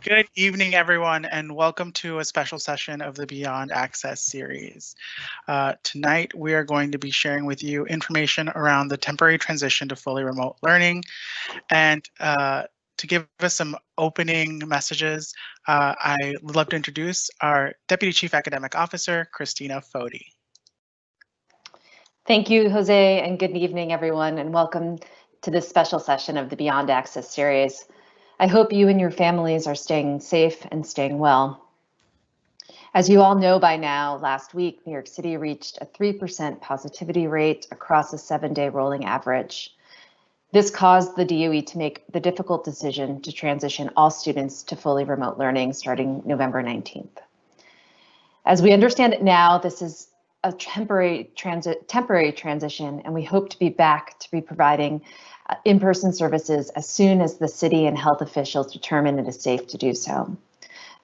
Good evening, everyone, and welcome to a special session of the Beyond Access series. Tonight, we are going to be sharing with you information around the temporary transition to fully remote learning. And to give us some opening messages, I would love to introduce our Deputy Chief Academic Officer, Christina Foti. Thank you, Jose, and good evening, everyone, and welcome to this special session of the Beyond Access series. I hope you and your families are staying safe and staying well. As you all know by now, last week, New York City reached a 3% positivity rate across a 7-day rolling average. This caused the DOE to make the difficult decision to transition all students to fully remote learning starting November 19th. As we understand it now, this is a temporary transition, and we hope to be back to be providing in-person services as soon as the city and health officials determine it is safe to do so.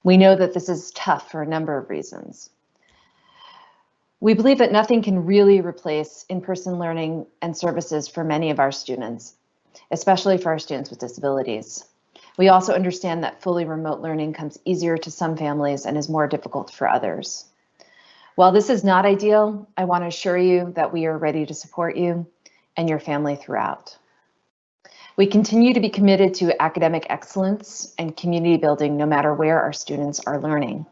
We know that this is tough for a number of reasons. We believe that nothing can really replace in-person learning and services for many of our students, especially for our students with disabilities. We also understand that fully remote learning comes easier to some families and is more difficult for others. While this is not ideal, I want to assure you that we are ready to support you and your family throughout. We continue to be committed to academic excellence and community building no matter where our students are learning.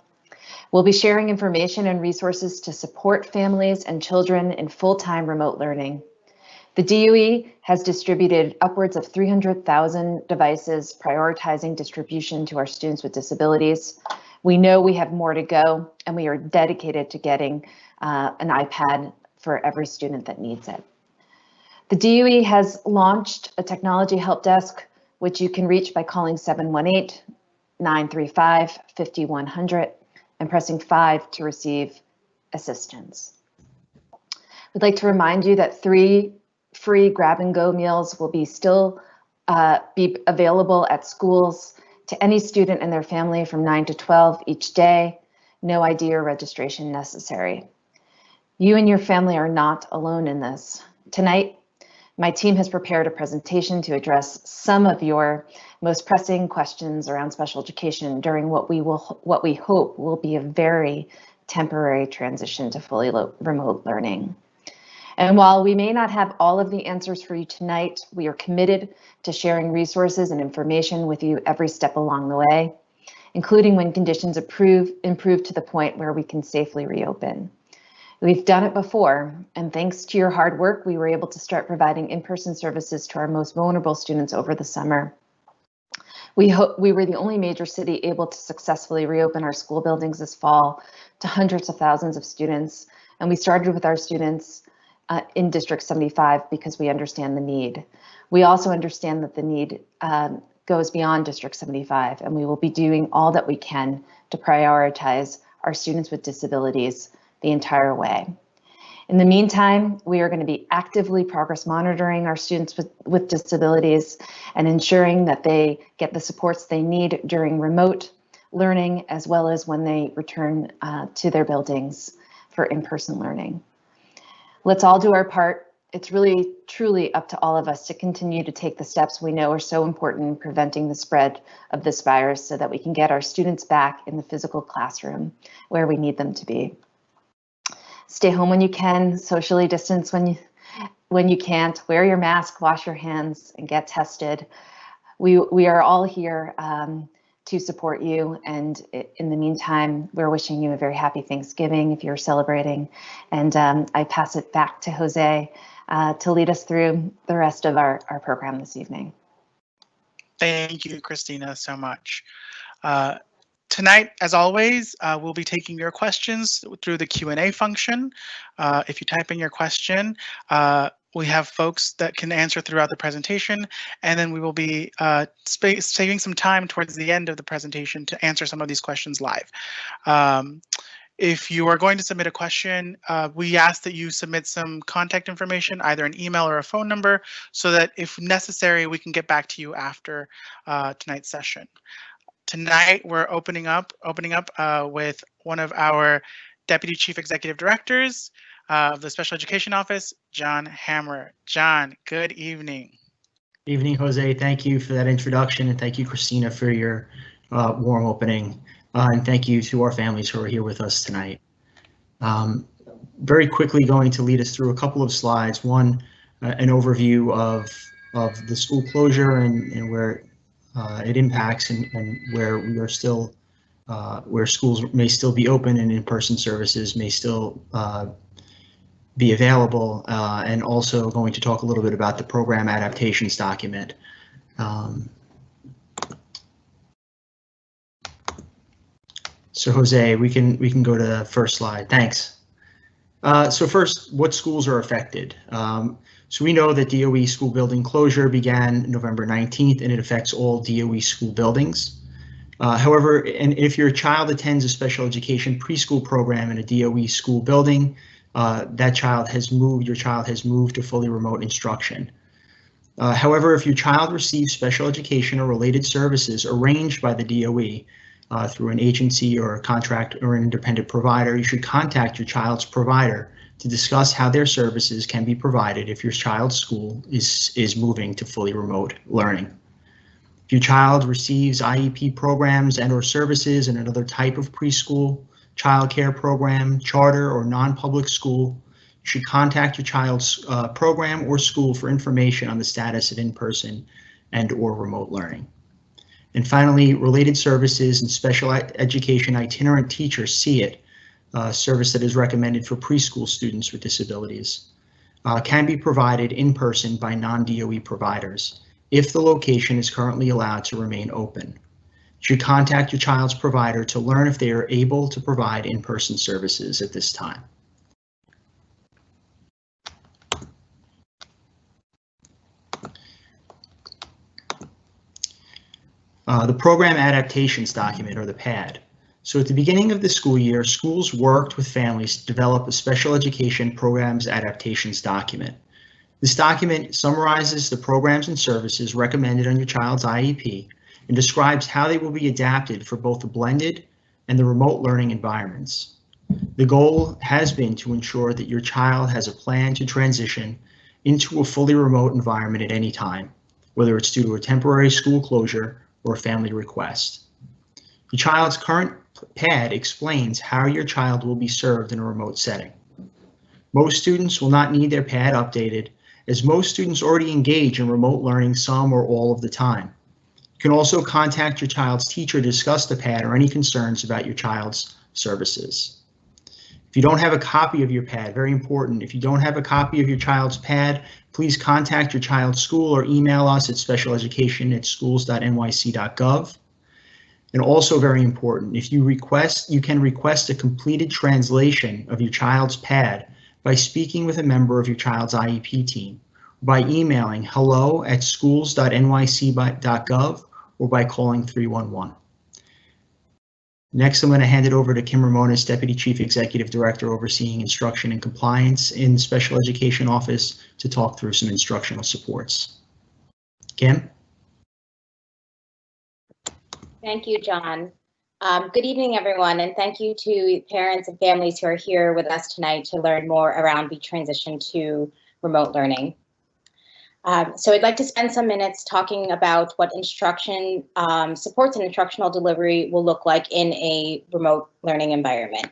We'll be sharing information and resources to support families and children in full-time remote learning. The DOE has distributed upwards of 300,000 devices, prioritizing distribution to our students with disabilities. We know we have more to go, and we are dedicated to getting an iPad for every student that needs it. The DOE has launched a technology help desk, which you can reach by calling 718-935-5100 and pressing 5 to receive assistance. We'd like to remind you that 3 free grab-and-go meals will be available at schools to any student and their family from 9 to 12 each day. No ID or registration necessary. You and your family are not alone in this. Tonight, my team has prepared a presentation to address some of your most pressing questions around special education during what we hope will be a very temporary transition to fully remote learning. And while we may not have all of the answers for you tonight, we are committed to sharing resources and information with you every step along the way, including when conditions improve to the point where we can safely reopen. We've done it before, and thanks to your hard work, we were able to start providing in-person services to our most vulnerable students over the summer. We were the only major city able to successfully reopen our school buildings this fall to hundreds of thousands of students, and we started with our students in District 75 because we understand the need. We also understand that the need goes beyond District 75, and we will be doing all that we can to prioritize our students with disabilities the entire way. In the meantime, we are going to be actively progress monitoring our students with disabilities and ensuring that they get the supports they need during remote learning, as well as when they return to their buildings for in-person learning. Let's all do our part. It's really, truly up to all of us to continue to take the steps we know are so important in preventing the spread of this virus so that we can get our students back in the physical classroom where we need them to be. Stay home when you can, socially distance when you can't, wear your mask, wash your hands, and get tested. We are all here to support you, and in the meantime, we're wishing you a very happy Thanksgiving if you're celebrating, and I pass it back to Jose to lead us through the rest of our program this evening. Thank you, Christina, so much. Tonight, as always, we'll be taking your questions through the Q&A function. If you type in your question, we have folks that can answer throughout the presentation, and then we will be saving some time towards the end of the presentation to answer some of these questions live. If you are going to submit a question, we ask that you submit some contact information, either an email or a phone number, so that if necessary, we can get back to you after tonight's session. Tonight, we're opening up with one of our Deputy Chief Executive Directors of the Special Education Office, John Hammer. John, good evening. Evening, Jose. Thank you for that introduction, and thank you, Christina, for your warm opening, and thank you to our families who are here with us tonight. Very quickly going to lead us through a couple of slides. One, an overview of the school closure and where it impacts and where we are still, where schools may still be open and in-person services may still be available, and also going to talk a little bit about the program adaptations document. So Jose, we can go to the first slide. Thanks. So first, what schools are affected? So we know that DOE school building closure began November 19th, and it affects all DOE school buildings. However, and if your child attends a special education preschool program in a DOE school building, your child has moved to fully remote instruction. However, if your child receives special education or related services arranged by the DOE through an agency or a contract or an independent provider, you should contact your child's provider to discuss how their services can be provided if your child's school is moving to fully remote learning. If your child receives IEP programs and/or services in another type of preschool, childcare program, charter, or non-public school, you should contact your child's program or school for information on the status of in-person and/or remote learning. And finally, related services and special education itinerant teachers see it, service that is recommended for preschool students with disabilities, can be provided in person by non-DOE providers if the location is currently allowed to remain open. You should contact your child's provider to learn if they are able to provide in-person services at this time. The program adaptations document, or the PAD. So at the beginning of the school year, schools worked with families to develop a special education programs adaptations document. This document summarizes the programs and services recommended on your child's IEP and describes how they will be adapted for both the blended and the remote learning environments. The goal has been to ensure that your child has a plan to transition into a fully remote environment at any time, whether it's due to a temporary school closure or a family request. Your child's current PAD explains how your child will be served in a remote setting. Most students will not need their PAD updated, as most students already engage in remote learning some or all of the time. You can also contact your child's teacher to discuss the PAD or any concerns about your child's services. If you don't have a copy of your PAD, very important, if you don't have a copy of your child's PAD, please contact your child's school or email us at specialeducation@schools.nyc.gov. And also very important, if you can request a completed translation of your child's PAD by speaking with a member of your child's IEP team, by emailing hello@schools.nyc.gov, or by calling 311. Next, I'm going to hand it over to Kim Ramones, Deputy Chief Executive Director overseeing instruction and compliance in the Special Education Office, to talk through some instructional supports. Kim? Thank you, John. Good evening, everyone, and thank you to parents and families who are here with us tonight to learn more around the transition to remote learning. So I'd like to spend some minutes talking about what instruction supports and instructional delivery will look like in a remote learning environment.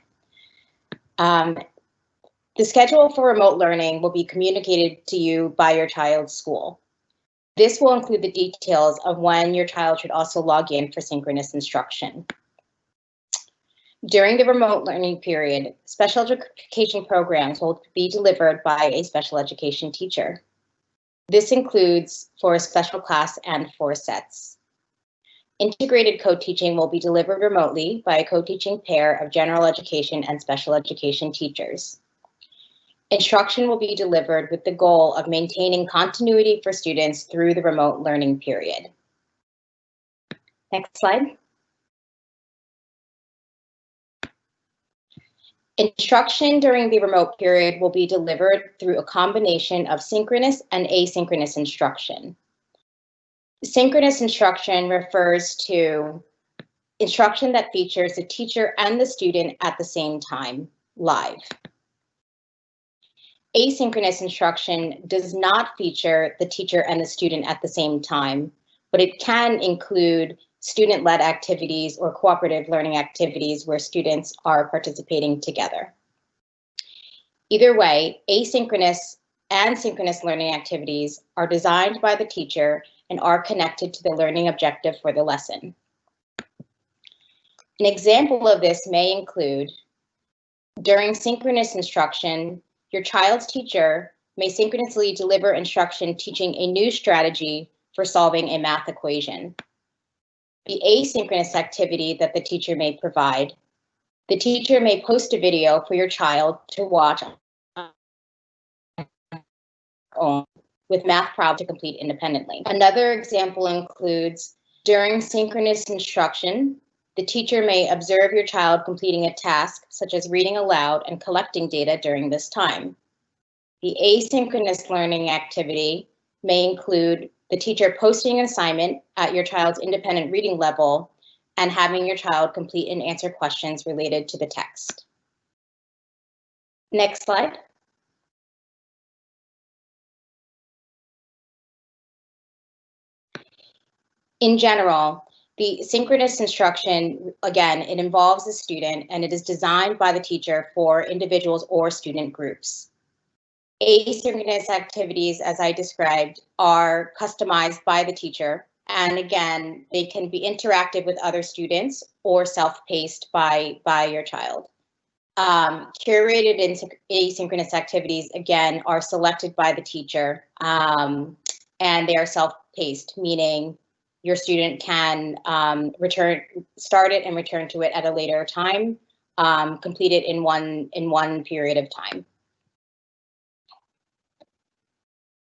The schedule for remote learning will be communicated to you by your child's school. This will include the details of when your child should also log in for synchronous instruction. During the remote learning period, special education programs will be delivered by a special education teacher. This includes for a special class and for sets. Integrated co-teaching will be delivered remotely by a co-teaching pair of general education and special education teachers. Instruction will be delivered with the goal of maintaining continuity for students through the remote learning period. Next slide. Instruction during the remote period will be delivered through a combination of synchronous and asynchronous instruction. Synchronous instruction refers to instruction that features the teacher and the student at the same time, live. Asynchronous instruction does not feature the teacher and the student at the same time, but it can include student-led activities or cooperative learning activities where students are participating together. Either way, asynchronous and synchronous learning activities are designed by the teacher and are connected to the learning objective for the lesson. An example of this may include, during synchronous instruction, your child's teacher may synchronously deliver instruction teaching a new strategy for solving a math equation. The asynchronous activity that the teacher may provide, the teacher may post a video for your child to watch with math problems to complete independently. Another example includes, during synchronous instruction, the teacher may observe your child completing a task such as reading aloud and collecting data during this time. The asynchronous learning activity may include the teacher posting an assignment at your child's independent reading level and having your child complete and answer questions related to the text. Next slide. In general, the synchronous instruction, again, it involves the student and it is designed by the teacher for individuals or student groups. Asynchronous activities, as I described, are customized by the teacher. And again, they can be interactive with other students or self-paced by your child. Curated asynchronous activities, again, are selected by the teacher and they are self-paced, meaning your student can start it and return to it at a later time, complete it in one period of time.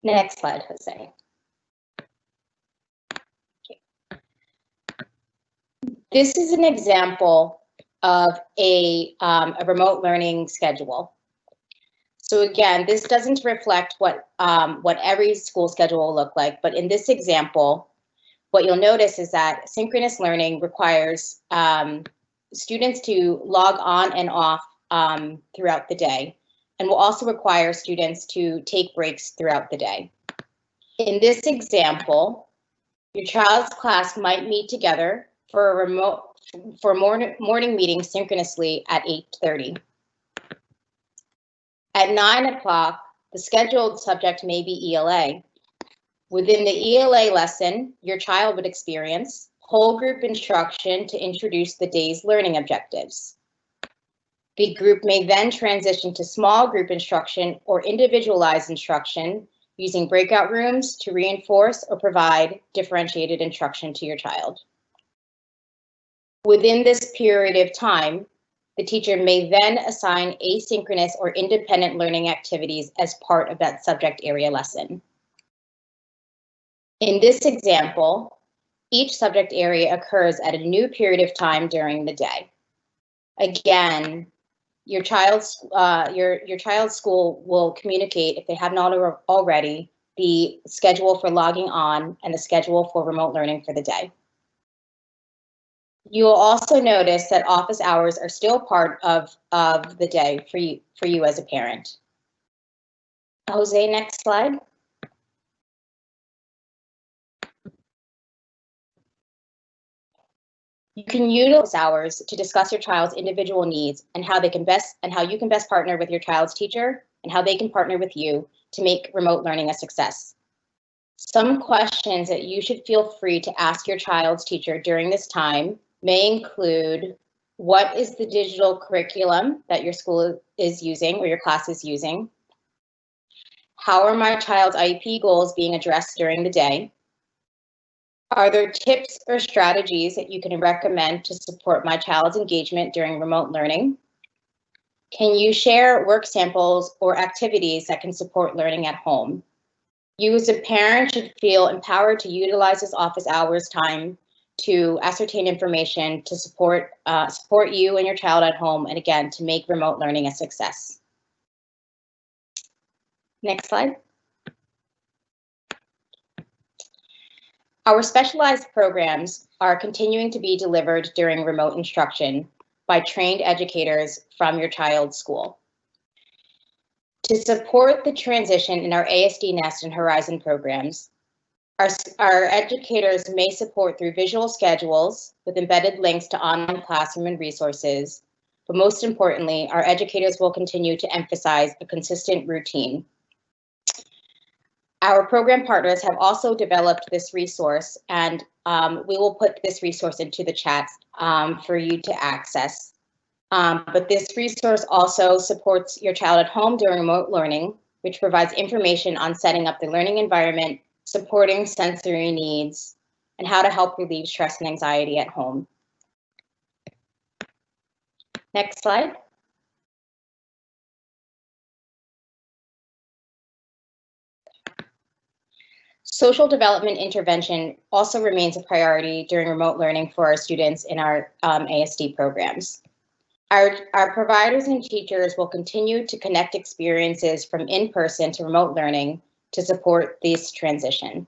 Next slide, Jose. Okay. This is an example of a remote learning schedule. So again, this doesn't reflect what every school schedule will look like, but in this example, what you'll notice is that synchronous learning requires students to log on and off throughout the day, and will also require students to take breaks throughout the day. In this example, your child's class might meet together for a morning meeting synchronously at 8:30. At 9 o'clock, the scheduled subject may be ELA. Within the ELA lesson, your child would experience whole group instruction to introduce the day's learning objectives. The group may then transition to small group instruction or individualized instruction using breakout rooms to reinforce or provide differentiated instruction to your child. Within this period of time, the teacher may then assign asynchronous or independent learning activities as part of that subject area lesson. In this example, each subject area occurs at a new period of time during the day. Again, your child's school will communicate, if they have not already, the schedule for logging on and the schedule for remote learning for the day. You will also notice that office hours are still part of the day for you as a parent. Jose, next slide. You can utilize hours to discuss your child's individual needs and how you can best partner with your child's teacher and how they can partner with you to make remote learning a success. Some questions that you should feel free to ask your child's teacher during this time may include, what is the digital curriculum that your school is using or your class is using? How are my child's IEP goals being addressed during the day? Are there tips or strategies that you can recommend to support my child's engagement during remote learning? Can you share work samples or activities that can support learning at home? You as a parent should feel empowered to utilize this office hours time to ascertain information to support you and your child at home, and again, to make remote learning a success. Next slide. Our specialized programs are continuing to be delivered during remote instruction by trained educators from your child's school. To support the transition in our ASD Nest and Horizon programs, Our educators may support through visual schedules with embedded links to online classroom and resources, but most importantly, our educators will continue to emphasize a consistent routine. Our program partners have also developed this resource, and we will put this resource into the chat for you to access. But this resource also supports your child at home during remote learning, which provides information on setting up the learning environment, supporting sensory needs, and how to help relieve stress and anxiety at home. Next slide. Social development intervention also remains a priority during remote learning for our students in our ASD programs. Our providers and teachers will continue to connect experiences from in-person to remote learning to support this transition.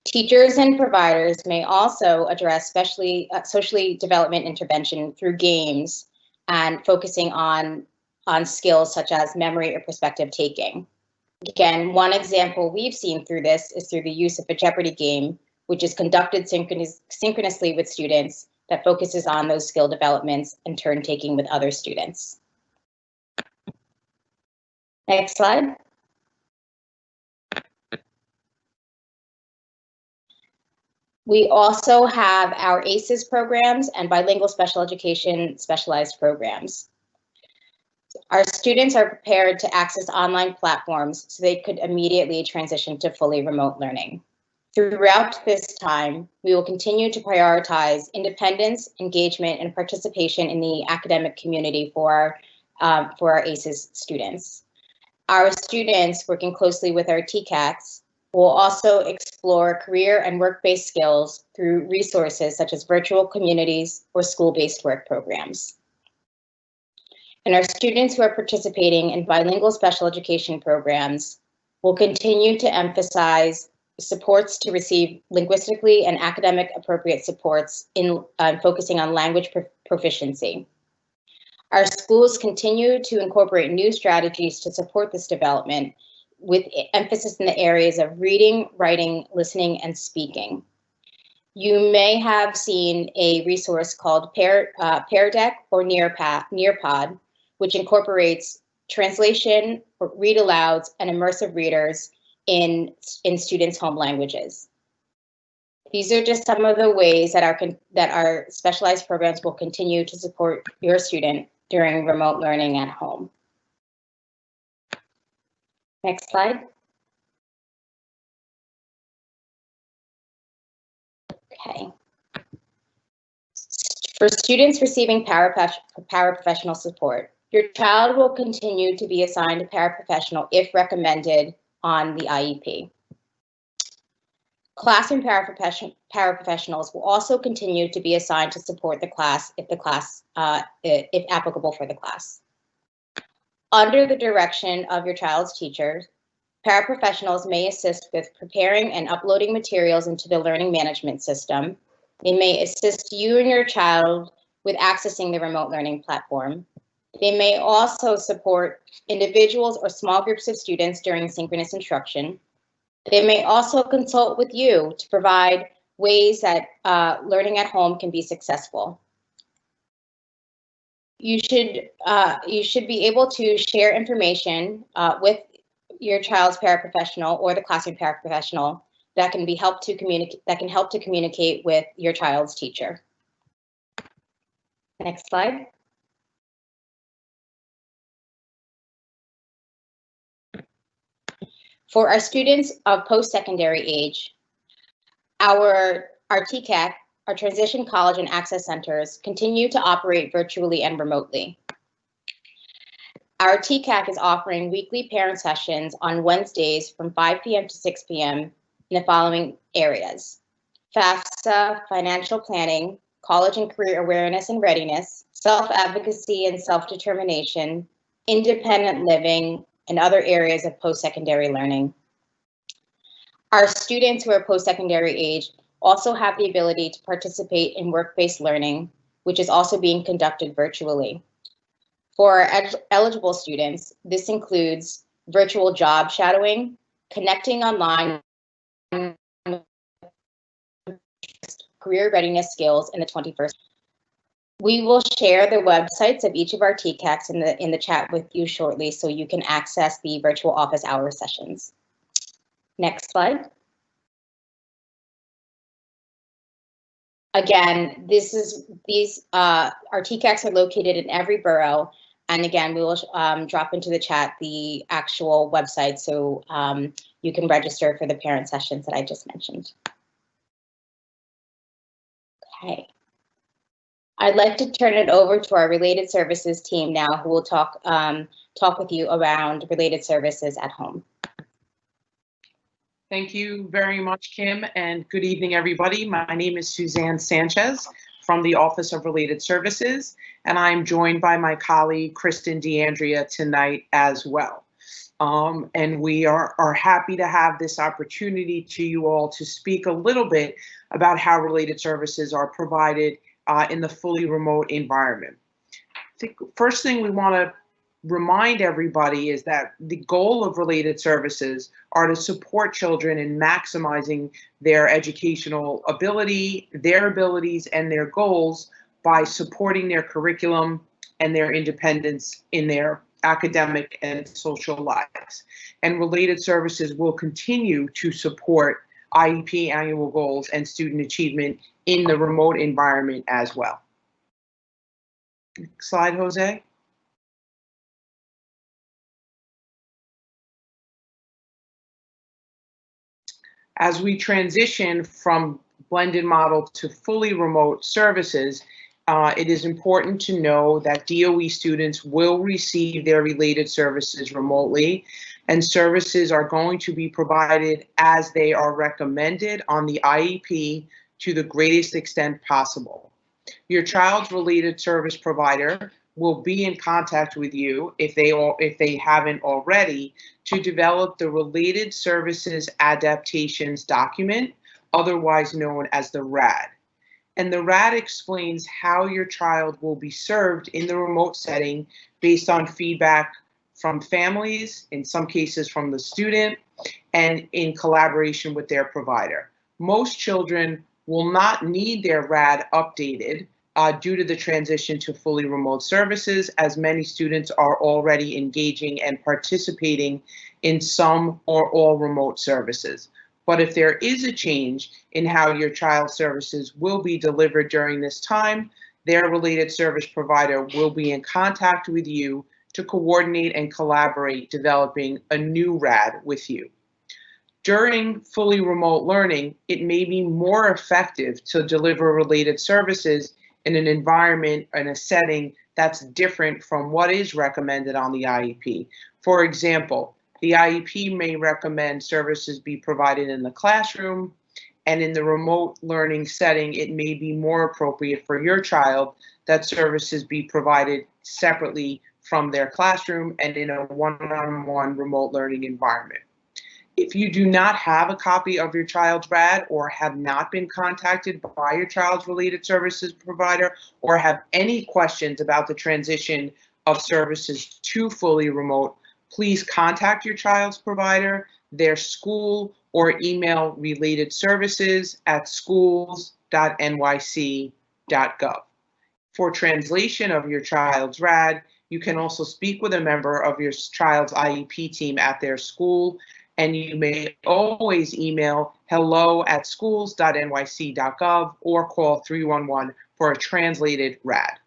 Teachers and providers may also address socially development intervention through games and focusing on skills such as memory or perspective taking. Again, one example we've seen through this is through the use of a Jeopardy game, which is conducted synchronously with students that focuses on those skill developments and turn taking with other students. Next slide. We also have our ACEs programs and bilingual special education specialized programs. Our students are prepared to access online platforms so they could immediately transition to fully remote learning. Throughout this time, we will continue to prioritize independence, engagement, and participation in the academic community for our ACEs students. Our students, working closely with our TCACs, will also explore career and work-based skills through resources such as virtual communities or school-based work programs. And our students who are participating in bilingual special education programs will continue to emphasize supports to receive linguistically and academic appropriate supports in focusing on language proficiency. Our schools continue to incorporate new strategies to support this development with emphasis in the areas of reading, writing, listening, and speaking. You may have seen a resource called Pear Deck or Nearpod, which incorporates translation, read alouds, and immersive readers in students' home languages. These are just some of the ways that our specialized programs will continue to support your student during remote learning at home. Next slide. Okay. For students receiving paraprofessional support, your child will continue to be assigned a paraprofessional if recommended on the IEP. Classroom paraprofessionals will also continue to be assigned to support the class if applicable for the class. Under the direction of your child's teacher, paraprofessionals may assist with preparing and uploading materials into the learning management system. They may assist you and your child with accessing the remote learning platform. They may also support individuals or small groups of students during synchronous instruction. They may also consult with you to provide ways that learning at home can be successful. You should be able to share information with your child's paraprofessional or the classroom paraprofessional that can help to communicate with your child's teacher. Next slide. For our students of post-secondary age, our TCAC, our Transition College and Access Centers, continue to operate virtually and remotely. Our TCAC is offering weekly parent sessions on Wednesdays from 5 p.m. to 6 p.m. in the following areas: FAFSA, financial planning, college and career awareness and readiness, self-advocacy and self-determination, independent living, and other areas of post-secondary learning. Our students who are post-secondary age also have the ability to participate in work-based learning, which is also being conducted virtually. For our eligible students, this includes virtual job shadowing, connecting online career readiness skills in the 21st. We will share the websites of each of our TCACs in the chat with you shortly, so you can access the virtual office hour sessions. Next slide. Again, our TCACs are located in every borough. And again, we will drop into the chat the actual website, so you can register for the parent sessions that I just mentioned. Okay. I'd like to turn it over to our related services team now, who will talk with you around related services at home. Thank you very much, Kim, and good evening, everybody. My name is Suzanne Sanchez from the Office of Related Services, and I'm joined by my colleague, Kristen DeAndrea, tonight as well. And we are happy to have this opportunity to you all to speak a little bit about how related services are provided in the fully remote environment. I think first thing we want to remind everybody is that the goal of related services are to support children in maximizing their educational ability, their abilities, and their goals by supporting their curriculum and their independence in their academic and social lives. And related services will continue to support IEP annual goals and student achievement in the remote environment as well. Next slide, Jose. As we transition from blended model to fully remote services, it is important to know that DOE students will receive their related services remotely, and services are going to be provided as they are recommended on the IEP to the greatest extent possible. Your child's related service provider will be in contact with you if they haven't already to develop the related services adaptations document, otherwise known as the RAD. And the RAD explains how your child will be served in the remote setting based on feedback from families, in some cases from the student, and in collaboration with their provider. Most children will not need their RAD updated due to the transition to fully remote services, as many students are already engaging and participating in some or all remote services. But if there is a change in how your child's services will be delivered during this time, their related service provider will be in contact with you to coordinate and collaborate developing a new RAD with you. During fully remote learning, it may be more effective to deliver related services in an environment and a setting that's different from what is recommended on the IEP. For example, the IEP may recommend services be provided in the classroom, and in the remote learning setting, it may be more appropriate for your child that services be provided separately from their classroom and in a one-on-one remote learning environment. If you do not have a copy of your child's RAD or have not been contacted by your child's related services provider or have any questions about the transition of services to fully remote, please contact your child's provider, their school, or email related services at schools.nyc.gov. For translation of your child's RAD, you can also speak with a member of your child's IEP team at their school, and you may always email hello@schools.nyc.gov or call 311 for a translated RAD.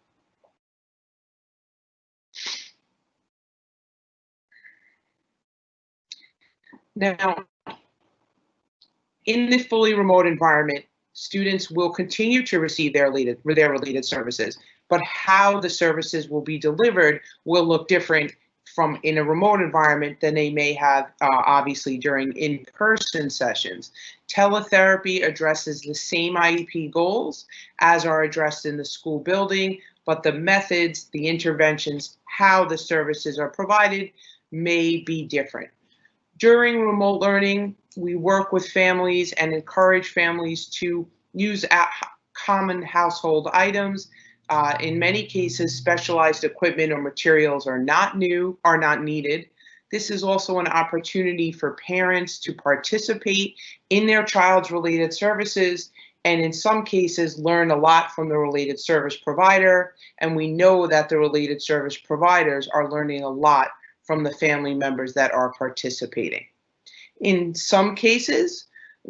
Now, in the fully remote environment, students will continue to receive their related services, but how the services will be delivered will look different from in a remote environment than they may have obviously during in-person sessions. Teletherapy addresses the same IEP goals as are addressed in the school building, but the methods, the interventions, how the services are provided may be different. During remote learning, we work with families and encourage families to use common household items. In many cases, specialized equipment or materials are not needed. This is also an opportunity for parents to participate in their child's related services, and in some cases learn a lot from the related service provider. And we know that the related service providers are learning a lot from the family members that are participating. In some cases,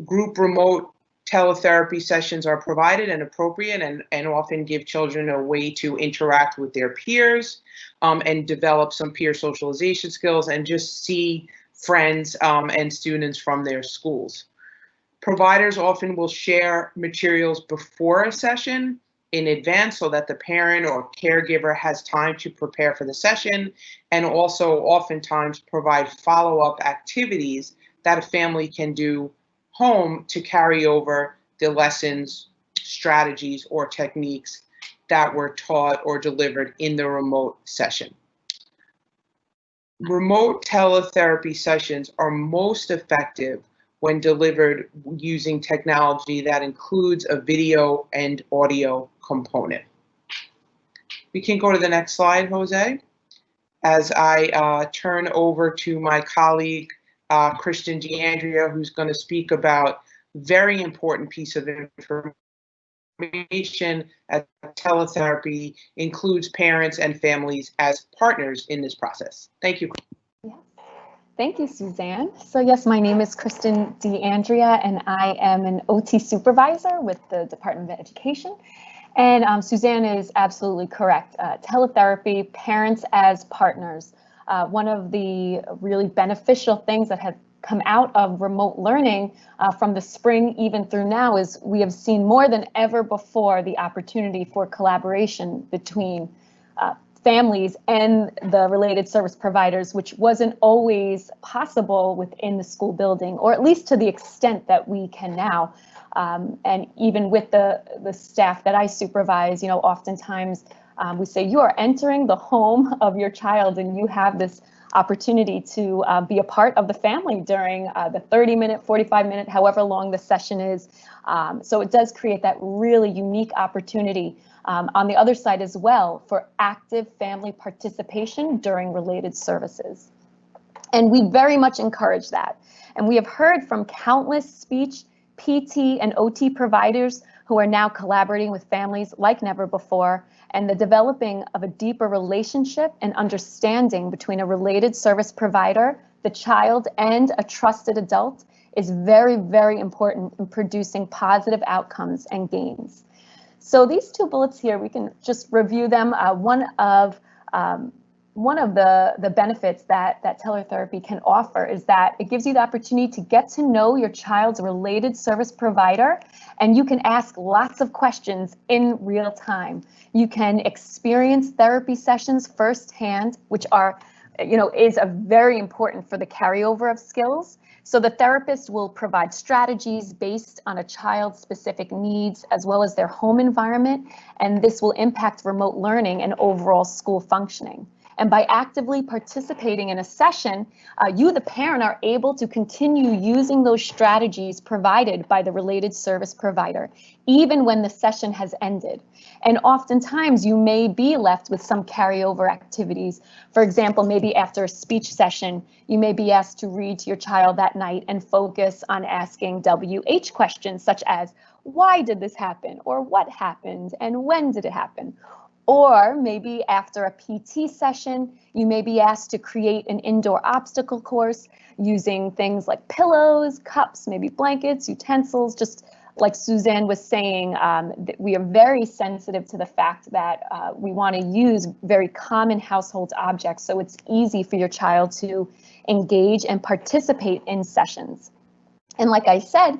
group remote teletherapy sessions are provided and appropriate, and often give children a way to interact with their peers and develop some peer socialization skills and just see friends and students from their schools. Providers often will share materials before a session in advance so that the parent or caregiver has time to prepare for the session, and also oftentimes provide follow-up activities that a family can do home to carry over the lessons, strategies, or techniques that were taught or delivered in the remote session. Remote teletherapy sessions are most effective when delivered using technology that includes a video and audio component. We can go to the next slide, Jose. As I turn over to my colleague, Christian DeAndrea, who's going to speak about very important piece of information as teletherapy includes parents and families as partners in this process. Thank you. Yes. Thank you, Suzanne. So yes, my name is Kristen DeAndrea, and I am an OT supervisor with the Department of Education. And Suzanne is absolutely correct. Teletherapy, parents as partners. One of the really beneficial things that have come out of remote learning from the spring even through now is we have seen more than ever before the opportunity for collaboration between families and the related service providers, which wasn't always possible within the school building, or at least to the extent that we can now. And even with the staff that I supervise, oftentimes we say you are entering the home of your child and you have this opportunity to be a part of the family during the 30-minute, 45-minute, however long the session is. So it does create that really unique opportunity on the other side as well for active family participation during related services. And we very much encourage that. And we have heard from countless speech, PT, and OT providers who are now collaborating with families like never before, and the developing of a deeper relationship and understanding between a related service provider, the child, and a trusted adult is very, very important in producing positive outcomes and gains. So these two bullets here, we can just review them. One of the benefits that teletherapy can offer is that it gives you the opportunity to get to know your child's related service provider, and you can ask lots of questions in real time. You can experience therapy sessions firsthand, which are, is a very important for the carryover of skills. So the therapist will provide strategies based on a child's specific needs as well as their home environment, and this will impact remote learning and overall school functioning. And by actively participating in a session, you, the parent, are able to continue using those strategies provided by the related service provider, even when the session has ended. And oftentimes you may be left with some carryover activities. For example, maybe after a speech session, you may be asked to read to your child that night and focus on asking WH questions such as, why did this happen? Or what happened? And when did it happen? Or maybe after a PT session, you may be asked to create an indoor obstacle course using things like pillows, cups, maybe blankets, utensils. Just like Suzanne was saying, we are very sensitive to the fact that we want to use very common household objects, so it's easy for your child to engage and participate in sessions. And like I said,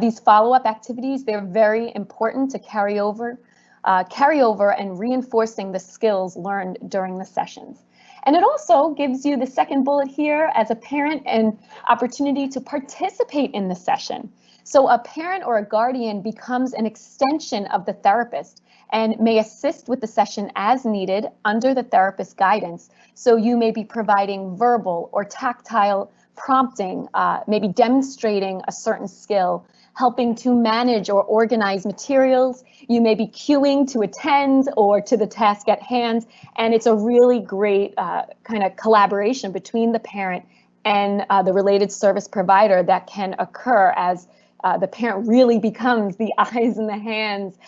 these follow-up activities, they're very important to carry over and reinforcing the skills learned during the sessions. And it also gives you, the second bullet here, as a parent, an opportunity to participate in the session. So a parent or a guardian becomes an extension of the therapist and may assist with the session as needed under the therapist's guidance. So you may be providing verbal or tactile prompting, maybe demonstrating a certain skill, helping to manage or organize materials. You may be queuing to attend or to the task at hand, and it's a really great kind of collaboration between the parent and the related service provider that can occur as the parent really becomes the eyes and the hands,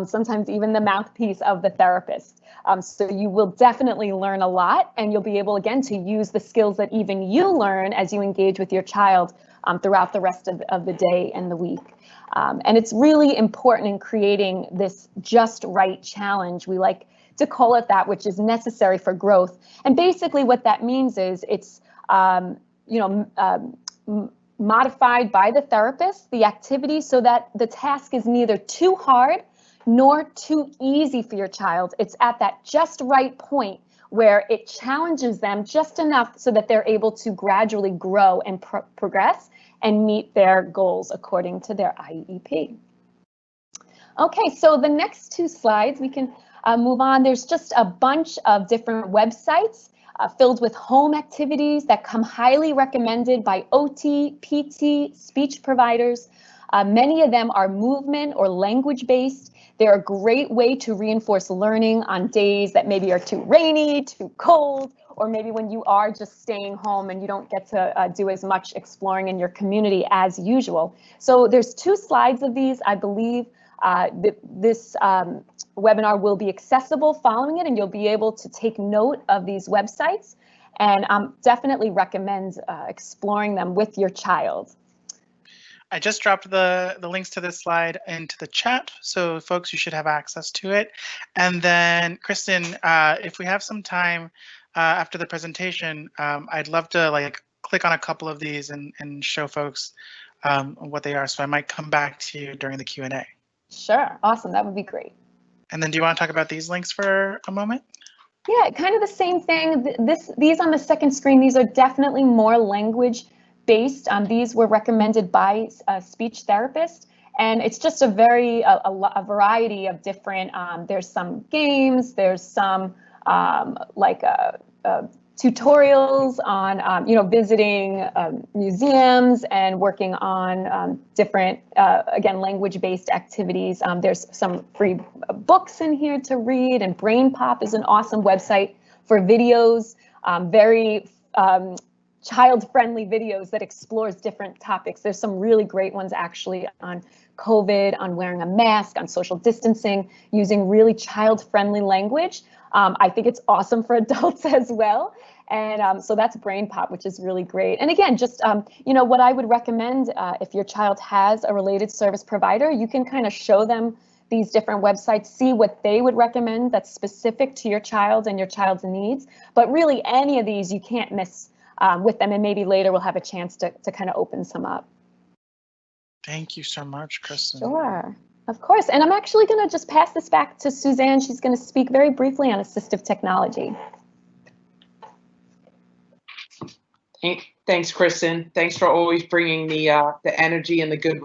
sometimes even the mouthpiece of the therapist. So you will definitely learn a lot, and you'll be able, again, to use the skills that even you learn as you engage with your child throughout the rest of the day and the week. And it's really important in creating this just right challenge. We like to call it that, which is necessary for growth. And basically what that means is it's, modified by the therapist, the activity, so that the task is neither too hard nor too easy for your child. It's at that just right point where it challenges them just enough so that they're able to gradually grow and progress and meet their goals according to their IEP. Okay, so the next two slides, we can move on. There's just a bunch of different websites filled with home activities that come highly recommended by OT, PT, speech providers. Many of them are movement or language based. They're a great way to reinforce learning on days that maybe are too rainy, too cold, or maybe when you are just staying home and you don't get to do as much exploring in your community as usual. So there's two slides of these. I believe this webinar will be accessible following it, and you'll be able to take note of these websites, and definitely recommend exploring them with your child. I just dropped the links to this slide into the chat, so folks, you should have access to it. And then, Kristen, if we have some time after the presentation, I'd love to click on a couple of these and show folks what they are. So I might come back to you during the Q&A. Sure, awesome, that would be great. And then do you want to talk about these links for a moment? Yeah, kind of the same thing. These on the second screen, these are definitely more language based. These were recommended by a speech therapist, and it's just a variety of different, there's some games, there's some tutorials on visiting museums and working on different again language-based activities. There's some free books in here to read, and BrainPop is an awesome website for videos, very child-friendly videos that explores different topics. There's some really great ones actually on COVID, on wearing a mask, on social distancing, using really child-friendly language. I think it's awesome for adults as well. And so that's BrainPop, which is really great. And again, just, what I would recommend if your child has a related service provider, you can kind of show them these different websites, see what they would recommend that's specific to your child and your child's needs. But really, any of these you can't miss with them, and maybe later we'll have a chance to kind of open some up. Thank you so much, Kristen. Sure, of course. And I'm actually going to just pass this back to Suzanne. She's going to speak very briefly on assistive technology. Thanks, Kristen. Thanks for always bringing the energy and the good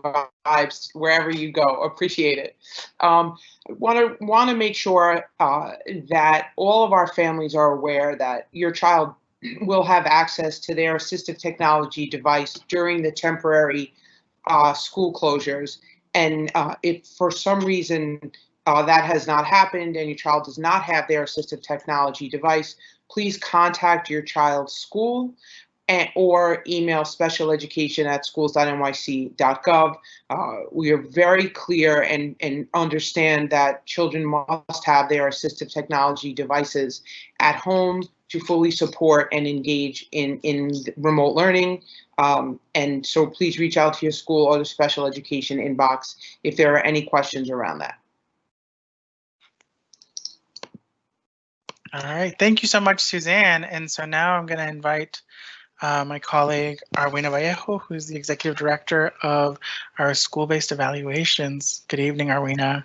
vibes wherever you go. Appreciate it. Want to make sure that all of our families are aware that your child will have access to their assistive technology device during the temporary school closures. And if for some reason that has not happened and your child does not have their assistive technology device, please contact your child's school or email specialeducation@schools.nyc.gov. We are very clear and understand that children must have their assistive technology devices at home to fully support and engage in remote learning. And so please reach out to your school or the special education inbox if there are any questions around that. All right, thank you so much, Suzanne. And so now I'm going to invite my colleague Arwina Vallejo, who's the Executive Director of our School-Based Evaluations. Good evening, Arwina.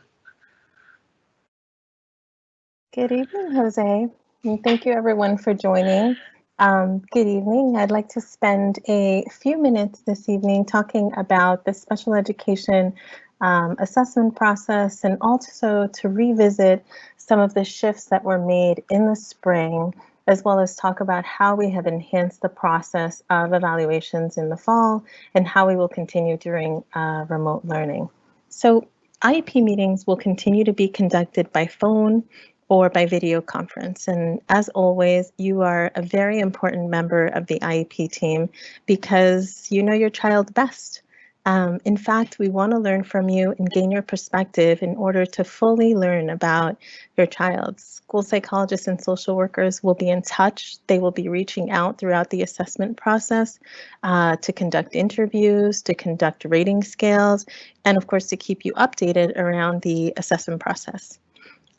Good evening, Jose, and thank you everyone for joining. Good evening. I'd like to spend a few minutes this evening talking about the special education assessment process, and also to revisit some of the shifts that were made in the spring as well as talk about how we have enhanced the process of evaluations in the fall and how we will continue during remote learning. So IEP meetings will continue to be conducted by phone or by video conference. And as always, you are a very important member of the IEP team because you know your child best. In fact, we want to learn from you and gain your perspective in order to fully learn about your child. School psychologists and social workers will be in touch. They will be reaching out throughout the assessment process to conduct interviews, to conduct rating scales, and of course to keep you updated around the assessment process.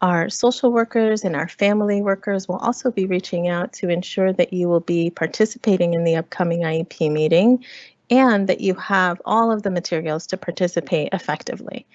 Our social workers and our family workers will also be reaching out to ensure that you will be participating in the upcoming IEP meeting and that you have all of the materials to participate effectively.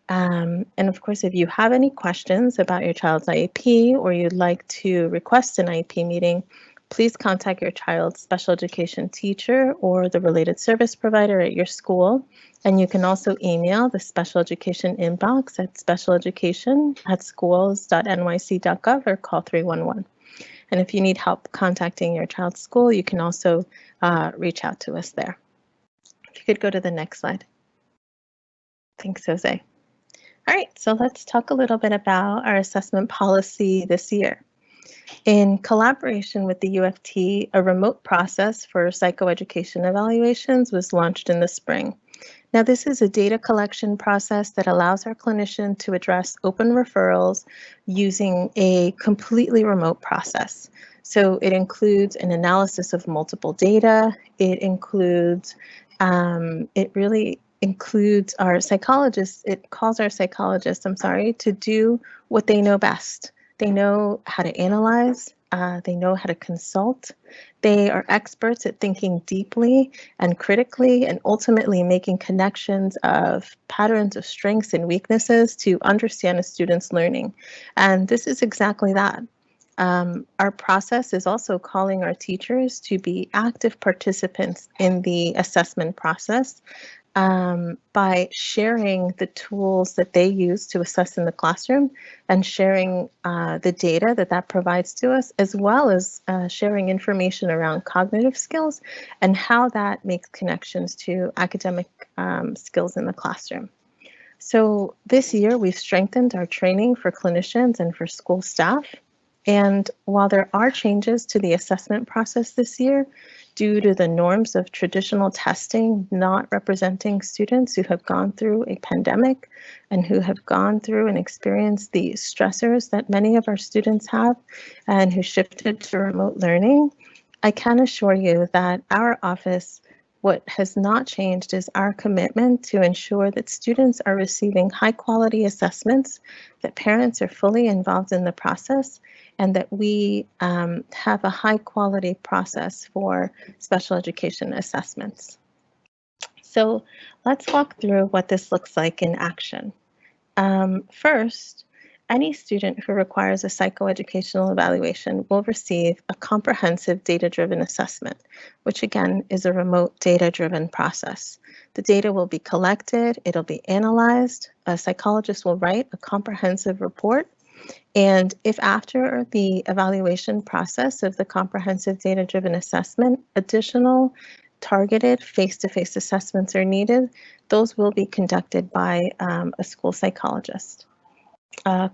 And of course, if you have any questions about your child's IEP or you'd like to request an IEP meeting, please contact your child's special education teacher or the related service provider at your school. And you can also email the special education inbox at specialeducation@schools.nyc.gov or call 311. And if you need help contacting your child's school, you can also reach out to us there. If you could go to the next slide. Thanks, Jose. All right, so let's talk a little bit about our assessment policy this year. In collaboration with the UFT, a remote process for psychoeducation evaluations was launched in the spring. Now, this is a data collection process that allows our clinician to address open referrals using a completely remote process. So it includes an analysis of multiple data. It includes, it really includes our psychologists. It calls our psychologists, to do what they know best. They know how to analyze, they know how to consult. They are experts at thinking deeply and critically and ultimately making connections of patterns of strengths and weaknesses to understand a student's learning. And this is exactly that. Our process is also calling our teachers to be active participants in the assessment process by sharing the tools that they use to assess in the classroom and sharing the data that provides to us, as well as sharing information around cognitive skills and how that makes connections to academic skills in the classroom. So this year, we've strengthened our training for clinicians and for school staff. And while there are changes to the assessment process this year, due to the norms of traditional testing not representing students who have gone through a pandemic and who have gone through and experienced the stressors that many of our students have and who shifted to remote learning, I can assure you that our office, what has not changed is our commitment to ensure that students are receiving high quality assessments, that parents are fully involved in the process, and that we have a high quality process for special education assessments. So let's walk through what this looks like in action. First, any student who requires a psychoeducational evaluation will receive a comprehensive data-driven assessment, which again is a remote data-driven process. The data will be collected, it'll be analyzed, a psychologist will write a comprehensive report. And if after the evaluation process of the comprehensive data-driven assessment, additional targeted face-to-face assessments are needed, those will be conducted by a school psychologist.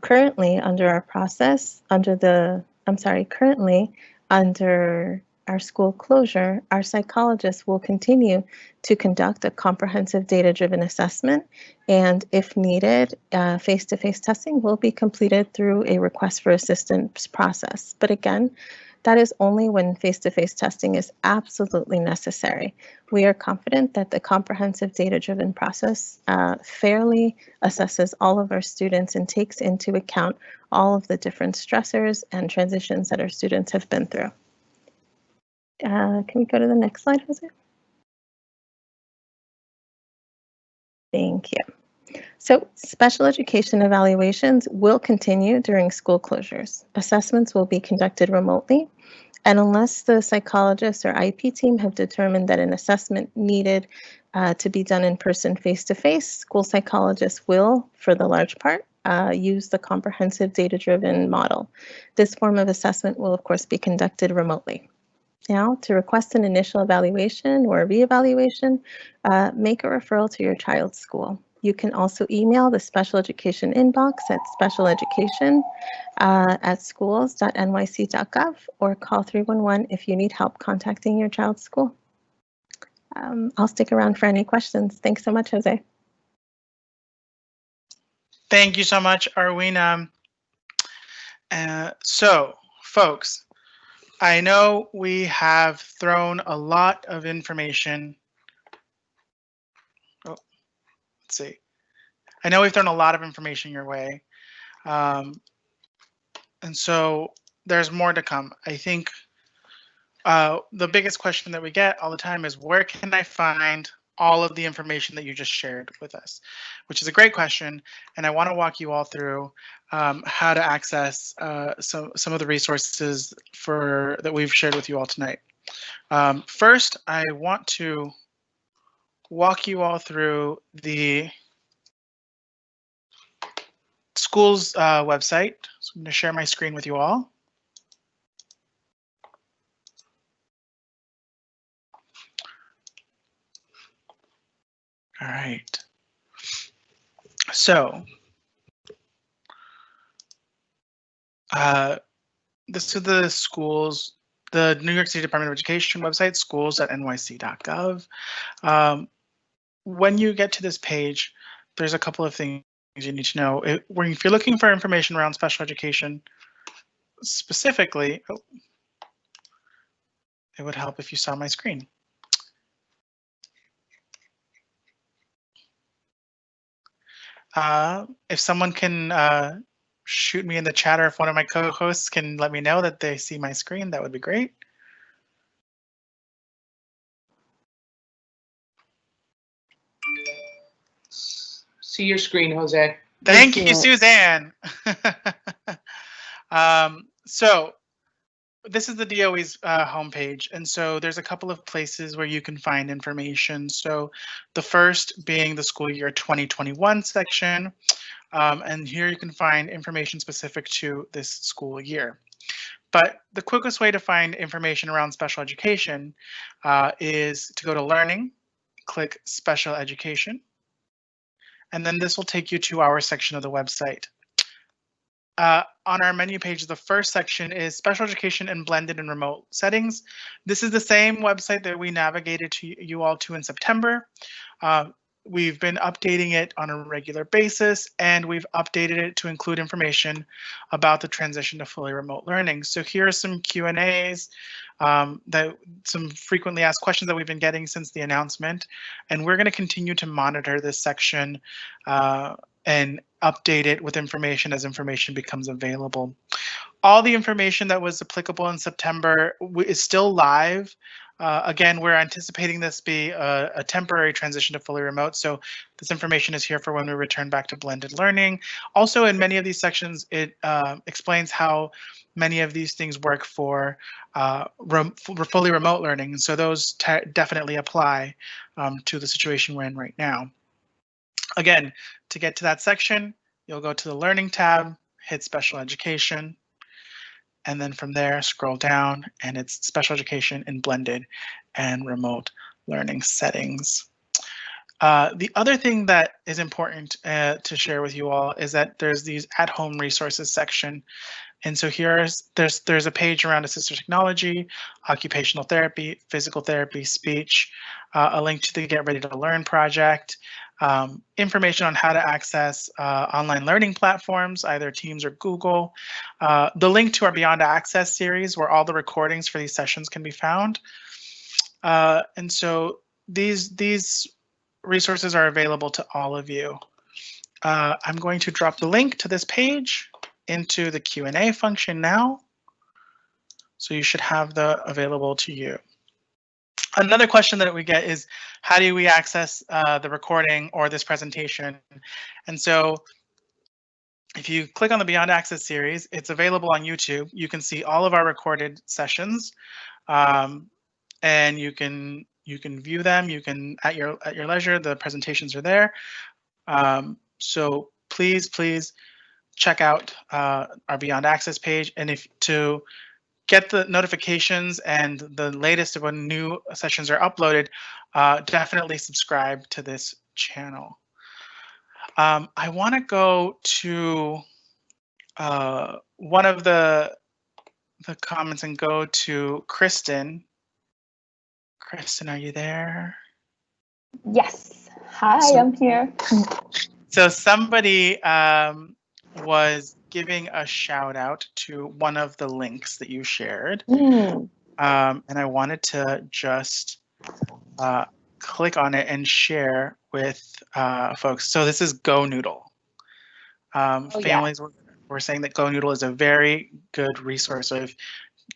Currently under our process, currently under our school closure, our psychologists will continue to conduct a comprehensive data-driven assessment, and if needed, face-to-face testing will be completed through a request for assistance process. But again, that is only when face-to-face testing is absolutely necessary. We are confident that the comprehensive data-driven process fairly assesses all of our students and takes into account all of the different stressors and transitions that our students have been through. Can we go to the next slide, Jose? Thank you. So special education evaluations will continue during school closures. Assessments will be conducted remotely, and unless the psychologist or IEP team have determined that an assessment needed to be done in person face-to-face, school psychologists will, for the large part, use the comprehensive data-driven model. This form of assessment will, of course, be conducted remotely. Now, to request an initial evaluation or reevaluation, make a referral to your child's school. You can also email the special education inbox at specialeducation@schools.nyc.gov or call 311 if you need help contacting your child's school. I'll stick around for any questions. Thanks so much, Jose. Thank you so much, Arwina. So, folks, I know we have thrown a lot of information. Oh, let's see. I know we've thrown a lot of information your way. And so there's more to come. I think the biggest question that we get all the time is, where can I find all of the information that you just shared with us? Which is a great question. And I want to walk you all through how to access some of the resources that we've shared with you all tonight. First, I want to walk you all through the school's website. So I'm going to share my screen with you all. All right. So this is the schools, the New York City Department of Education website, schools.nyc.gov. When you get to this page, there's a couple of things you need to know. If you're looking for information around special education, specifically, it would help if you saw my screen. If someone can shoot me in the chat, or if one of my co-hosts can let me know that they see my screen, that would be great. See your screen, Jose. Thank you, Suzanne. So this is the DOE's homepage, and so there's a couple of places where you can find information. So the first being the school year 2021 section, and here you can find information specific to this school year. But the quickest way to find information around special education is to go to Learning, click Special Education, and then this will take you to our section of the website. On our menu page, the first section is Special Education in Blended and Remote Settings. This is the same website that we navigated to you all to in September. We've been updating it on a regular basis, and we've updated it to include information about the transition to fully remote learning. So here are some Q&As, some frequently asked questions that we've been getting since the announcement, and we're going to continue to monitor this section and update it with information as information becomes available. All the information that was applicable in September is still live. Again, we're anticipating this be a temporary transition to fully remote, so this information is here for when we return back to blended learning. Also, in many of these sections, it explains how many of these things work for fully remote learning, so those definitely apply to the situation we're in right now. Again, to get to that section, you'll go to the Learning tab, hit Special Education, and then from there, scroll down, and it's Special Education in Blended and Remote Learning Settings. The other thing that is important to share with you all is that there's these at-home resources section. And so there's a page around assistive technology, occupational therapy, physical therapy, speech, a link to the Get Ready to Learn project, information on how to access online learning platforms, either Teams or Google, the link to our Beyond Access series where all the recordings for these sessions can be found. And so these resources are available to all of you. I'm going to drop the link to this page into the Q&A function now. So you should have that available to you. Another question that we get is, how do we access the recording or this presentation? And so if you click on the Beyond Access series, it's available on YouTube. You can see all of our recorded sessions, and you can view them. You can at your leisure. The presentations are there. So please check out our Beyond Access page, and if to get the notifications and the latest of when new sessions are uploaded, definitely subscribe to this channel. I want to go to one of the comments and go to Kristen. Kristen, are you there? Yes. Hi, I'm here. So somebody was giving a shout out to one of the links that you shared. And I wanted to just click on it and share with folks. So this is Go Noodle. Families were saying that Go Noodle is a very good resource. So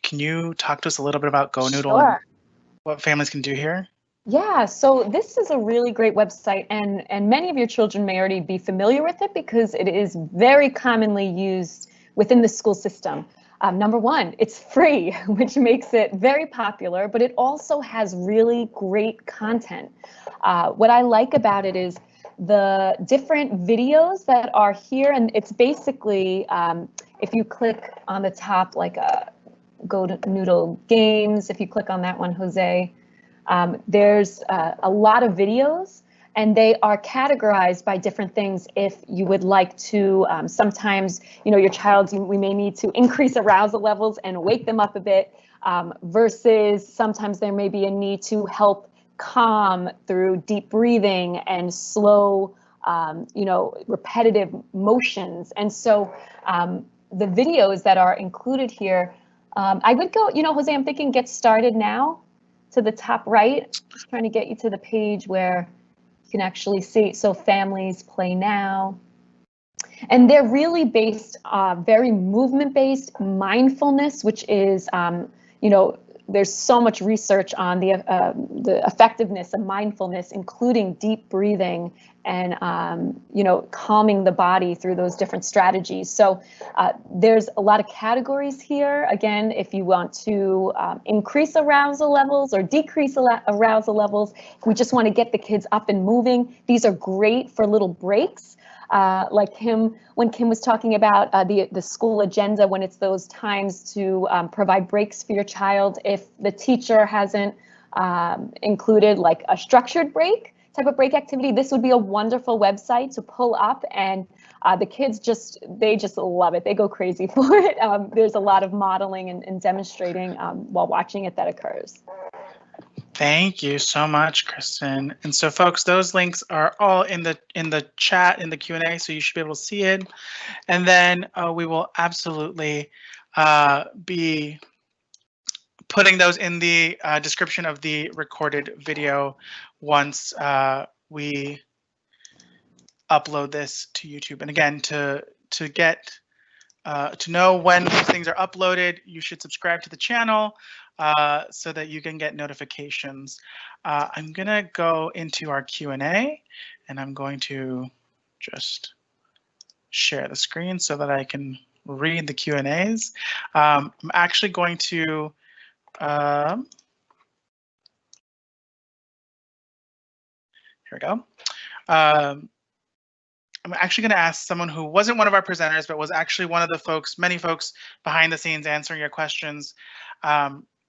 can you talk to us a little bit about Go Noodle and what families can do here? Yeah, so this is a really great website, and many of your children may already be familiar with it because it is very commonly used within the school system. Number one, it's free, which makes it very popular, but it also has really great content. What I like about it is the different videos that are here, and it's basically, if you click on the top, like Go Noodle Games, if you click on that one, Jose, there's a lot of videos, and they are categorized by different things. If you would like to, sometimes, your child, we may need to increase arousal levels and wake them up a bit, versus sometimes there may be a need to help calm through deep breathing and slow, repetitive motions. And so the videos that are included here, I would go, Jose, I'm thinking get started now. To the top right, just trying to get you to the page where you can actually see. So families play now. And they're really based, very movement-based mindfulness, which is, there's so much research on the effectiveness of mindfulness, including deep breathing and, calming the body through those different strategies. So there's a lot of categories here. Again, if you want to increase arousal levels or decrease arousal levels, we just want to get the kids up and moving. These are great for little breaks. Like when Kim was talking about the school agenda, when it's those times to provide breaks for your child, if the teacher hasn't included like a structured type of break activity, this would be a wonderful website to pull up, and the kids they just love it. They go crazy for it. There's a lot of modeling and demonstrating while watching it that occurs. Thank you so much, Kristen. And so, folks, those links are all in the chat, in the Q&A, so you should be able to see it. And then we will absolutely be putting those in the description of the recorded video once we upload this to YouTube. And again, to get to know when these things are uploaded, you should subscribe to the channel so that you can get notifications. I'm gonna go into our Q&A, and I'm going to just share the screen so that I can read the Q&As. I'm actually going to here we go. I'm actually going to ask someone who wasn't one of our presenters, but was actually one of the many folks behind the scenes answering your questions.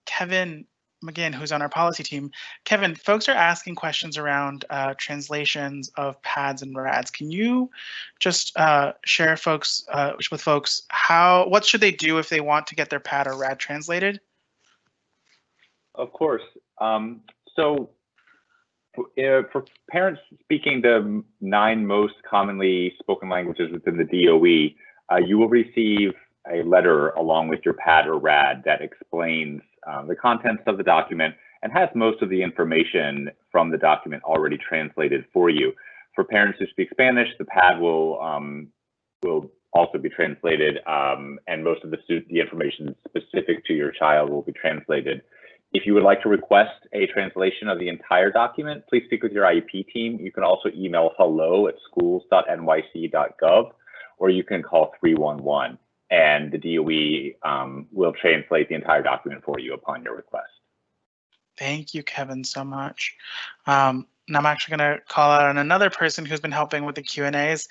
Kevin McGinn, who's on our policy team. Kevin, folks are asking questions around translations of PADs and RADs. Can you just share with folks what should they do if they want to get their PAD or RAD translated? Of course. So for parents speaking the 9 most commonly spoken languages within the DOE, you will receive a letter along with your PAD or RAD that explains the contents of the document and has most of the information from the document already translated for you. For parents who speak Spanish, the PAD will also be translated, and most of the information specific to your child will be translated. If you would like to request a translation of the entire document, please speak with your IEP team. You can also email hello@schools.nyc.gov, or you can call 311, and the DOE will translate the entire document for you upon your request. Thank you, Kevin, so much. And I'm actually going to call out on another person who's been helping with the Q&As.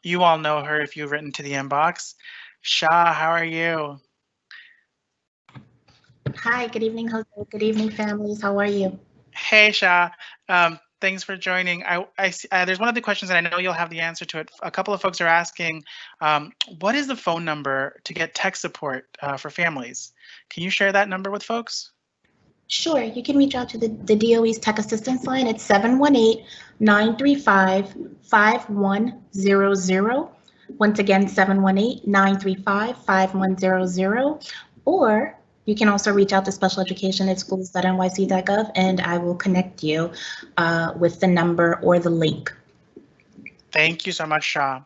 You all know her if you've written to the inbox. Shah, how are you? Hi, good evening, Jose. Good evening, families. How are you? Hey, Shah. Thanks for joining. There's one of the questions, and I know you'll have the answer to it. A couple of folks are asking, what is the phone number to get tech support for families? Can you share that number with folks? Sure, you can reach out to the DOE's Tech Assistance Line at 718-935-5100. Once again, 718-935-5100. Or you can also reach out to special education at schools.nyc.gov, and I will connect you with the number or the link. Thank you so much, Shah.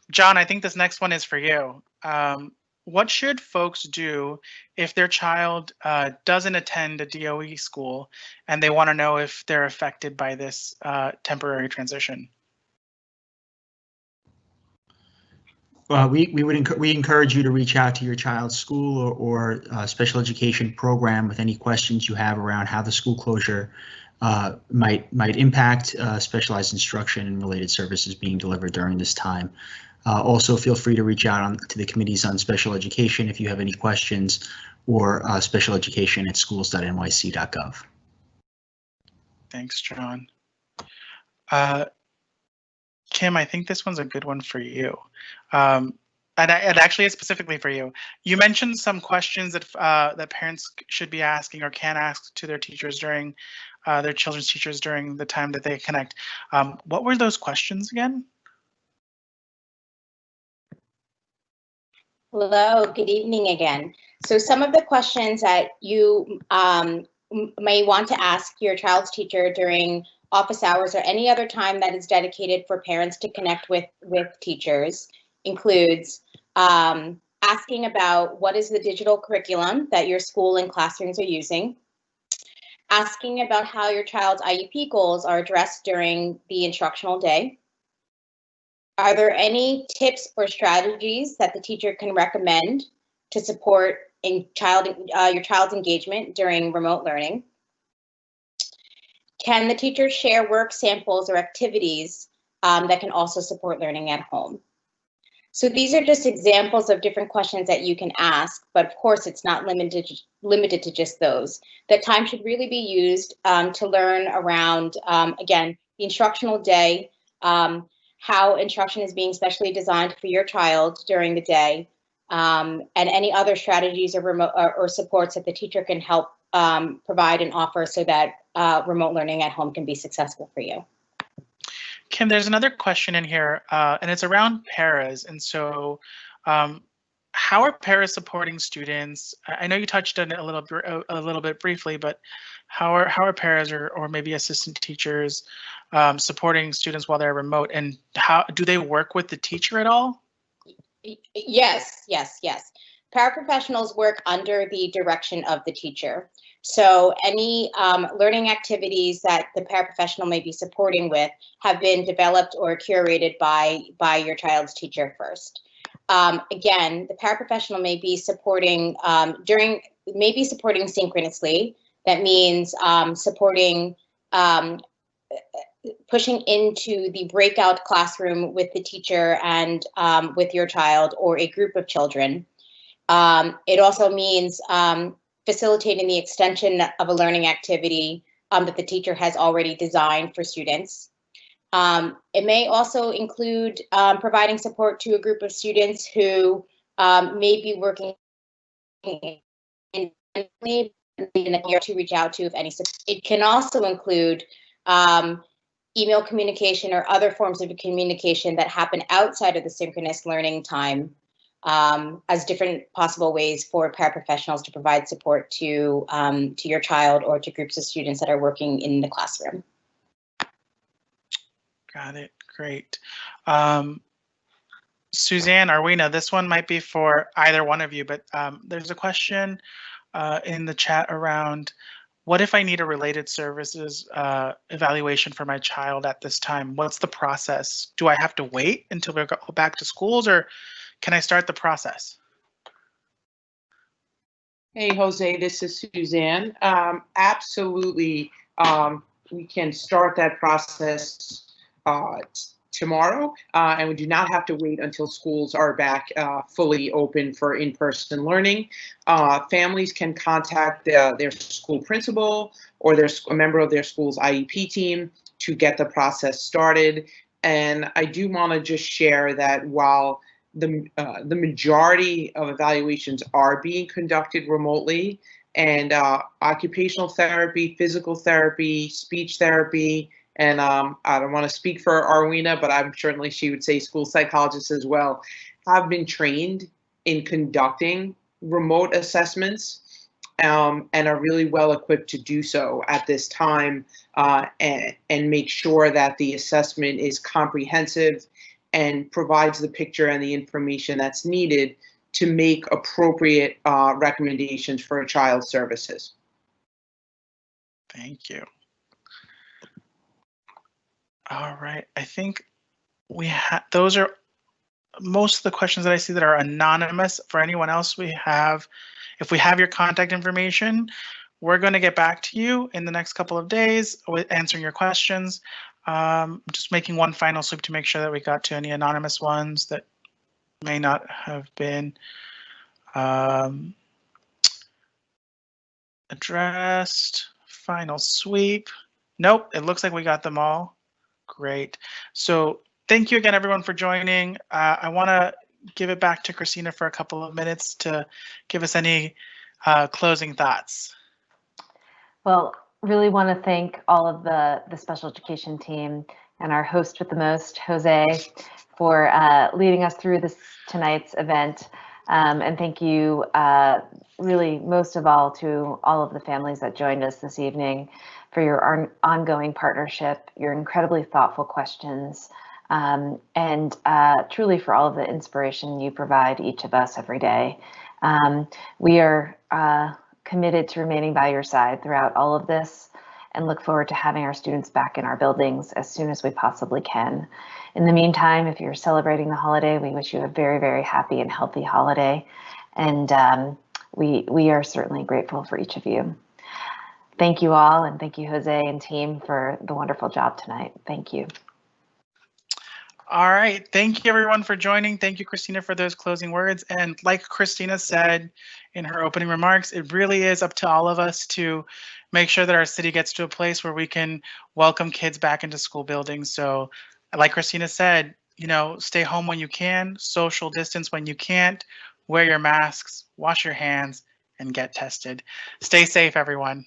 John, I think this next one is for you. What should folks do if their child doesn't attend a DOE school and they want to know if they're affected by this temporary transition? Well, we encourage you to reach out to your child's school or special education program with any questions you have around how the school closure might impact specialized instruction and related services being delivered during this time. Also, feel free to reach out to the committees on special education if you have any questions, or special education at schools.nyc.gov. Thanks, John. Kim, I think this one's a good one for you. And actually, it's specifically for you. You mentioned some questions that that parents should be asking or can ask to their teachers during their children's teachers during the time that they connect. What were those questions again? Hello, good evening again. So some of the questions that you may want to ask your child's teacher during office hours or any other time that is dedicated for parents to connect with teachers includes asking about what is the digital curriculum that your school and classrooms are using, asking about how your child's IEP goals are addressed during the instructional day. Are there any tips or strategies that the teacher can recommend to support your child's engagement during remote learning? Can the teacher share work samples or activities that can also support learning at home? So these are just examples of different questions that you can ask, but of course it's not limited to just those. That time should really be used to learn around, again, the instructional day, how instruction is being specially designed for your child during the day, and any other strategies or remote or supports that the teacher can help provide and offer so that remote learning at home can be successful for you. Kim, there's another question in here, and it's around paras. And so, how are paras supporting students? I know you touched on it a little bit briefly, but how are paras or maybe assistant teachers supporting students while they're remote, and how do they work with the teacher at all? Yes. Paraprofessionals work under the direction of the teacher. So any learning activities that the paraprofessional may be supporting with have been developed or curated by your child's teacher first. Again, the paraprofessional may be supporting supporting synchronously. That means supporting pushing into the breakout classroom with the teacher and with your child or a group of children. It also means facilitating the extension of a learning activity that the teacher has already designed for students. It may also include providing support to a group of students who may be working independently to reach out to if any. It can also include email communication or other forms of communication that happen outside of the synchronous learning time as different possible ways for paraprofessionals to provide support to your child or to groups of students that are working in the classroom. Got it. Great. Suzanne, Arwina, this one might be for either one of you, but there's a question in the chat around what if I need a related services evaluation for my child at this time? What's the process? Do I have to wait until we go back to schools, or can I start the process? Hey, Jose, this is Suzanne. Absolutely. we can start that process tomorrow, and we do not have to wait until schools are back fully open for in-person learning. Families can contact their school principal or a member of their school's IEP team to get the process started. And I do want to just share that while the majority of evaluations are being conducted remotely, and occupational therapy, physical therapy, speech therapy, and I don't want to speak for Arwina, but I'm certainly, she would say, school psychologists as well, have been trained in conducting remote assessments and are really well equipped to do so at this time, and make sure that the assessment is comprehensive and provides the picture and the information that's needed to make appropriate recommendations for a child's services. Thank you. All right, I think we have, those are most of the questions that I see that are anonymous. For anyone else we have, if we have your contact information, we're going to get back to you in the next couple of days with answering your questions. Just making one final sweep to make sure that we got to any anonymous ones that may not have been addressed. Final sweep. Nope, it looks like we got them all. Great. So thank you again, everyone, for joining. I want to give it back to Christina for a couple of minutes to give us any closing thoughts. Well, really want to thank all of the special education team and our host with the most, Jose, for leading us through tonight's event. And thank you really most of all to all of the families that joined us this evening for your ongoing partnership, your incredibly thoughtful questions, and truly for all of the inspiration you provide each of us every day. We are committed to remaining by your side throughout all of this and look forward to having our students back in our buildings as soon as we possibly can. In the meantime, if you're celebrating the holiday, we wish you a very, very happy and healthy holiday. And we are certainly grateful for each of you. Thank you all, and thank you, Jose and team, for the wonderful job tonight. Thank you. All right. Thank you, everyone, for joining. Thank you, Christina, for those closing words. And like Christina said in her opening remarks, it really is up to all of us to make sure that our city gets to a place where we can welcome kids back into school buildings. So like Christina said, you know, stay home when you can, social distance when you can't, wear your masks, wash your hands, and get tested. Stay safe, everyone.